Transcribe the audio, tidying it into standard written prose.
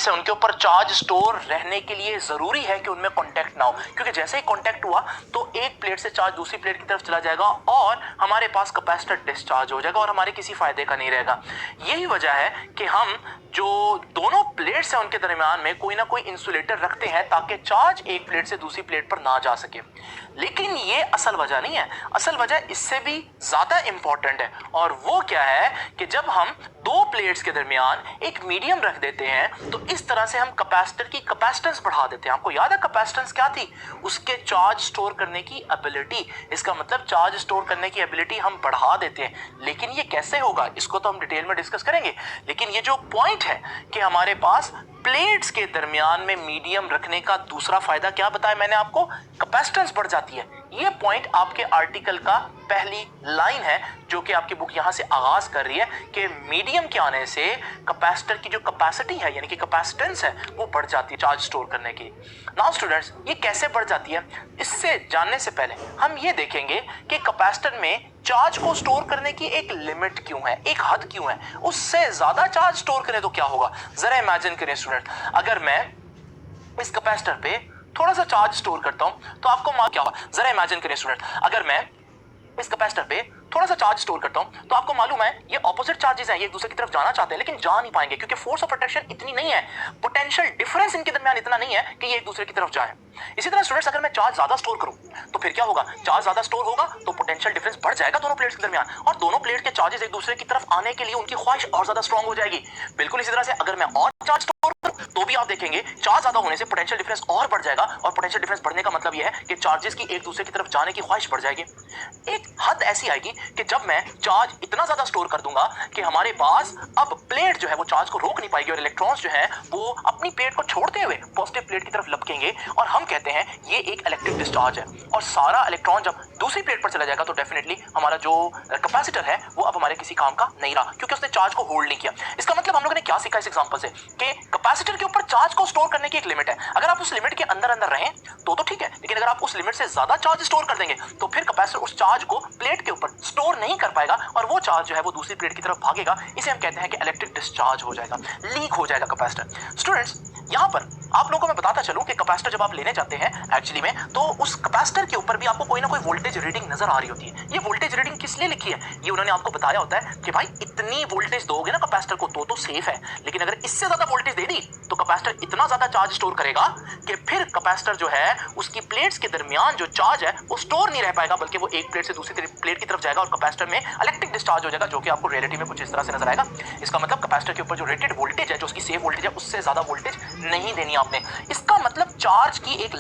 Plates हैं उनके ऊपर चार्ज स्टोर रहने के लिए जरूरी है कि उनमें कांटेक्ट ना हो, क्योंकि जैसे ही कांटेक्ट हुआ तो एक प्लेट से चार्ज दूसरी प्लेट की तरफ चला जाएगा और हमारे पास कैपेसिटर डिस्चार्ज हो जाएगा और हमारे किसी फायदे का नहीं रहेगा। यही वजह है कि हम जो दोनों प्लेट्स हैं उनके दरमियान में कोई ना कोई इंसुलेटर रखते हैं ताकि चार्ज एक प्लेट से दूसरी प्लेट पर ना जा सके। लेकिन ये असल वजह नहीं है, असल वजह इससे भी ज्यादा इंपॉर्टेंट है, और वो क्या है कि जब हम दो प्लेट्स के दरमियान एक मीडियम रख देते हैं तो इस तरह से हम कैपेसिटर की कैपेसिटेंस बढ़ा देते हैं। आपको याद है कैपेसिटेंस क्या थी? उसके चार्ज स्टोर करने की एबिलिटी। इसका मतलब चार्ज स्टोर करने की एबिलिटी हम बढ़ा देते हैं। लेकिन ये कैसे होगा इसको तो हम डिटेल में डिस्कस करेंगे। लेकिन ये जो पॉइंट है कि हमारे पास प्लेट्स के दरमियान में मीडियम रखने का दूसरा फायदा क्या बताया मैंने आपको? कैपेसिटेंस बढ़ जाती है। ये पॉइंट आपके आर्टिकल का पहली लाइन है जो कि आपकी बुक यहां से आगाज कर रही है कि मीडियम के आने से कैपेसिटर की जो कैपेसिटी है यानी कि कैपेसिटेंस है वो बढ़ जाती है चार्ज स्टोर करने की। नाउ स्टूडेंट्स, ये कैसे बढ़ जाती है इससे जानने से पहले हम ये देखेंगे कि कैपेसिटर में चार्ज को स्टोर करने की एक लिमिट क्यों है, एक हद क्यों है। उससे ज्यादा चार्ज स्टोर करें तो क्या होगा? जरा इमेजिन करें स्टूडेंट, अगर मैं इस कैपेसिटर पे थोड़ा सा चार्ज स्टोर करता हूं तो आपको क्या होगा? जरा इमेजिन करें स्टूडेंट, अगर मैं इस कैपेसिटर पे थोड़ा सा चार्ज स्टोर करता हूं तो आपको मालूम है ये ऑपोजिट चार्जेस हैं, ये एक दूसरे की तरफ जाना चाहते हैं लेकिन जा नहीं पाएंगे क्योंकि फोर्स ऑफ अट्रैक्शन इतनी नहीं है, पोटेंशियल डिफरेंस इनके दरमियान इतना नहीं है कि ये एक दूसरे की तरफ जाए। इसी तरह स्टूडेंट्स, अगर मैं चार्ज ज्यादा स्टोर करूं तो फिर क्या होगा? चार्ज ज्यादा स्टोर होगा तो पोटेंशियल डिफरेंस बढ़ जाएगा दोनों प्लेट्स के दरमियान, और दोनों प्लेट के चार्जेस एक दूसरे की तरफ आने के लिए उनकी ख्वाहिश और ज्यादा स्ट्रांग हो जाएगी। बिल्कुल इसी तरह से अगर मैं और चार्ज स्टोर करूं तो भी आप देखेंगे चार्ज ज्यादा होने से पोटेंशियल डिफरेंस और बढ़ जाएगा, और पोटेंशियल डिफरेंस बढ़ने का मतलब यह है कि चार्जेस की एक दूसरे की तरफ जाने की ख्वाहिश बढ़ जाएगी। एक हद ऐसी आएगी कि जब मैं चार्ज इतना ज्यादा स्टोर कर दूंगा कि हमारे पास अब प्लेट जो है वो चार्ज को रोक नहीं पाएगी और इलेक्ट्रॉन्स जो है वो अपनी प्लेट को छोड़ते हुए पॉजिटिव प्लेट की तरफ लपकेंगे, और हम कहते हैं ये एक इलेक्ट्रिक डिस्चार्ज है। और सारा इलेक्ट्रॉन जब दूसरी प्लेट पर चला जाएगा तो डेफिनेटली हमारा जो कैपेसिटर है वो अब हमारे किसी काम का नहीं रहा क्योंकि उसने चार्ज को होल्ड नहीं किया। इसका मतलब हम लोगों ने क्या सीखा इस एग्जांपल से कि कैपेसिटर के ऊपर चार्ज को स्टोर करने की एक लिमिट है। अगर आप उस लिमिट के अंदर अंदर रहें तो ठीक है, लेकिन अगर आप उस लिमिट से ज्यादा चार्ज स्टोर कर देंगे तो फिर कैपेसिटर उस चार्ज को प्लेट के ऊपर स्टोर नहीं कर पाएगा और वो चार्ज जो है वो दूसरी प्लेट की तरफ भागेगा। इसे हम कहते हैं कि इलेक्ट्रिक डिस्चार्ज हो जाएगा, लीक हो जाएगा कैपेसिटर। स्टूडेंट्स, यहां पर आप लोगों को मैं बताता चलूं कि कैपेसिटर जब आप लेने जाते हैं एक्चुअली में तो उस कैपेसिटर के ऊपर भी आपको कोई ना कोई वोल्टेज रीडिंग नजर आ रही होती है। ये वोल्टेज रीडिंग किस लिए लिखी है? ये उन्होंने आपको बताया होता है कि भाई इतनी वोल्टेज दोगे ना कैपेसिटर को तो सेफ है, लेकिन अगर इससे ज्यादा वोल्टेज दे दी तो कैपेसिटर इतना ज्यादा चार्ज स्टोर करेगा कि फिर कैपेसिटर जो है उसकी प्लेट्स के दरमियान जो चार्ज है वो स्टोर नहीं रह पाएगा, बल्कि वो एक प्लेट से दूसरी प्लेट की तरफ जाएगा और कैपेसिटर में इलेक्ट्रिक डिस्चार्ज हो जाएगा, जो कि आपको रियलिटी में कुछ इस तरह से नजर आएगा। इसका मतलब कैपेसिटर के ऊपर जो रेटेड वोल्टेज है, जो उसकी सेफ वोल्टेज है, उससे ज्यादा वोल्टेज नहीं देनी आपने। इसका मतलब चार्ज की एक